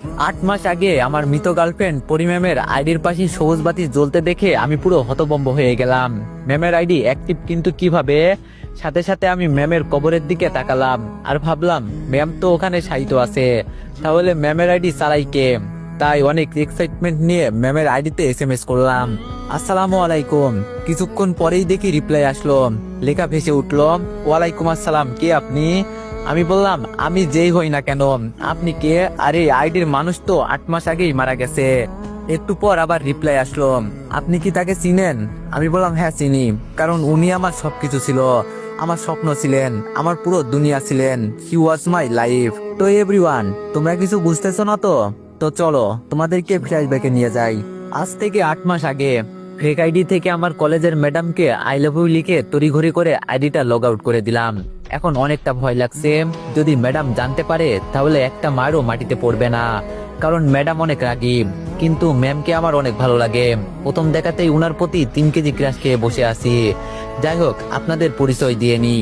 8 মাস আগে আমার মৃত গার্লফ্রেন্ড পরি ম্যামের আইডির পাশে সবুজ বাতি জ্বলতে দেখে আমি পুরো হতভম্ব হয়ে গেলাম। ম্যামের আইডি অ্যাক্টিভ কিন্তু কিভাবে? সাথে সাথে আমি ম্যামের কবরের দিকে তাকালাম আর ভাবলাম ম্যাম তো ওখানে শায়িত আছে, তাহলে ম্যামের আইডি চালাই কে? তাই অনেক এক্সাইটমেন্ট নিয়ে ম্যামের আইডিতে এসএমএস করলাম, আসসালামু আলাইকুম। কিছুক্ষণ পরেই দেখি রিপ্লাই আসলো, লেখা ভেসে উঠলো, ওয়ালাইকুম আসসালাম, কে আপনি? আমি বললাম আমি যেই হই না কেন, আপনি কে? আরে আইডির মানুষ তো 8 মাস আগেই মারা গেছে। একটু পর আবার রিপ্লাই আসলো, আপনি কি তাকে চিনেন? আমি বললাম হ্যাঁ চিনি, কারণ উনি আমার সবকিছু ছিল, আমার স্বপ্ন ছিলেন, আমার পুরো দুনিয়া ছিলেন। হি ওয়াজ মাই লাইফ। তো এভরিওয়ান, তোমরা কিছু বুঝতেছো না তো? তো চলো তোমাদেরকে ফ্ল্যাশব্যাকে নিয়ে যাই। আজ থেকে 8 মাস আগে ফেক আইডি থেকে আমার কলেজের ম্যাডামকে আই লাভ ইউ লিখে তড়িঘড়ি করে আইডিটা লগ আউট করে দিলাম। এখন অনেকটা ভয় লাগছে, যদি ম্যাডাম জানতে পারে তাহলে একটা মারও মাটিতে পড়বে না, কারণ ম্যাডাম অনেক রাগী। কিন্তু ম্যামকে আমার অনেক ভালো লাগে, প্রথম দেখাতেই উনার প্রতি 3 কেজি ক্রাশ খেয়ে বসে আছি। যাই হোক, আপনাদের পরিচয় দিয়ে নি,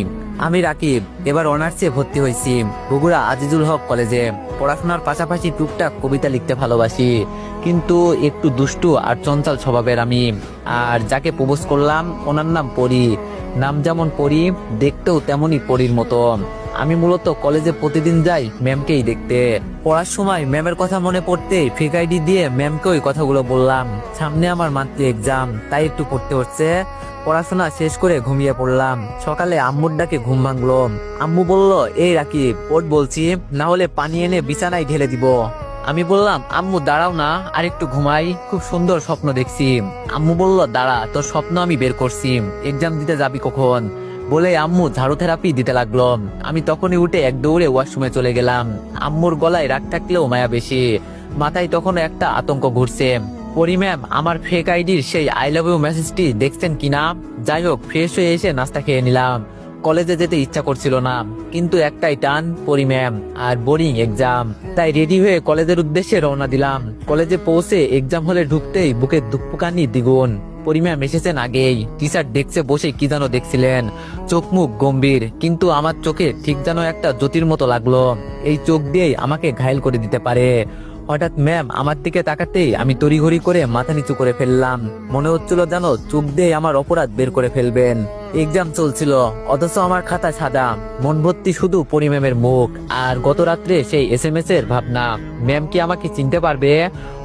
আমি রাকিব, এবার অনার্সে ভর্তি হয়েছি বগুড়া আজিজুল হক কলেজে। পড়াশোনার পাশাপাশি টুকটাক কবিতা লিখতে ভালোবাসি, কিন্তু একটু দুষ্টু আর চঞ্চল স্বভাবের আমি। আর যাকে প্রপোজ করলাম ওনার নাম পরি, নাম যেমন পরি দেখতেও তেমনই পরির মতো। আমি মূলত কলেজে প্রতিদিন যাই ম্যামকেই দেখতে। পড়ার সময় ম্যামের কথা মনে পড়তে ফেক আইডি দিয়ে ম্যামকে ওই কথাগুলো বললাম। সামনে আমার মান্থলি এক্সাম, তাই একটু পড়তে হচ্ছে। পড়াশোনা শেষ করে ঘুমিয়ে পড়লাম। সকালে আম্মুর ডাকে ঘুম ভাঙলো। আম্মু বলল, এই রাকিব ওঠ বলছি, না হলে পানি এনে বিছানায় ঢেলে দিব। আমি বললাম, আম্মু দাঁড়াও না, আর একটু ঘুমাই, খুব সুন্দর স্বপ্ন দেখছি। আম্মু বলল, দাঁড়া, তোর স্বপ্ন আমি বের করছি, এক্সাম দিতে যাবি কখন? বলে আম্মু ঝাড়ু থেরাপি দিতে লাগলো। আমি তখনই উঠে এক দৌড়ে ওয়াশরুমে চলে গেলাম। আম্মুর গলায় রাগ থাকলেও মায়া বেশি, মাথায় তখনও একটা আতঙ্ক ঘুরছে। পরি ম্যাম আমার ফেক আইডির সেই আই লাভ ইউ মেসেজটি দেখছেন কিনা? যাই হোক, ফ্রেশ হয়ে এসে নাস্তা খেয়ে নিলাম। কলেজে যেতে ইচ্ছা করছিল না, কিন্তু একটাই টান, পরি ম্যাম আর বোরিং এক্সাম। তাই রেডি হয়ে কলেজের উদ্দেশ্যে রওনা দিলাম। কলেজে পৌঁছে এক্সাম হলে ঢুকতেই বুকের ধুকপুকানি দ্বিগুণ। পরি ম্যাম এসেছেন আগেই, টিচার ডেস্কে বসে কি যেন দেখছিলেন, চোখ মুখ গম্ভীর, কিন্তু আমার চোখে ঠিক যেন একটা জ্যোতির মতো লাগলো, এই চোখ দিয়েই আমাকে ঘায়েল করে দিতে পারে। হঠাৎ ম্যাম আমার দিকে তাকাতেই আমি তড়িঘড়ি করে মাথা নিচু করে ফেললাম। মনে হচ্ছিল যেন চোখ দিয়ে আমার অপরাধ বের করে ফেলবেন। এক্সাম চলছিল, অথচ আমার খাতা সাদা, মন ভর্তি শুধু পরি ম্যামের মুখ আর গত রাত্রে সেই এসএমএস এর ভাবনা। ম্যাম কি আমাকে চিনতে পারবে?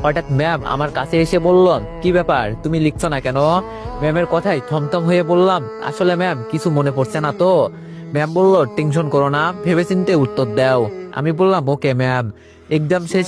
হঠাৎ ম্যাম আমার কাছে এসে বলল, কি ব্যাপার, তুমি লিখছো না কেন? ম্যামের কথায় থমথম হয়ে বললাম, আসলে ম্যাম কিছু মনে পড়ছে না তো। ম্যাম বলল, টেনশন করো না, ভেবেচিন্তে উত্তর দাও। আমি বললাম, ওকে ম্যাম। এক্সাম শেষে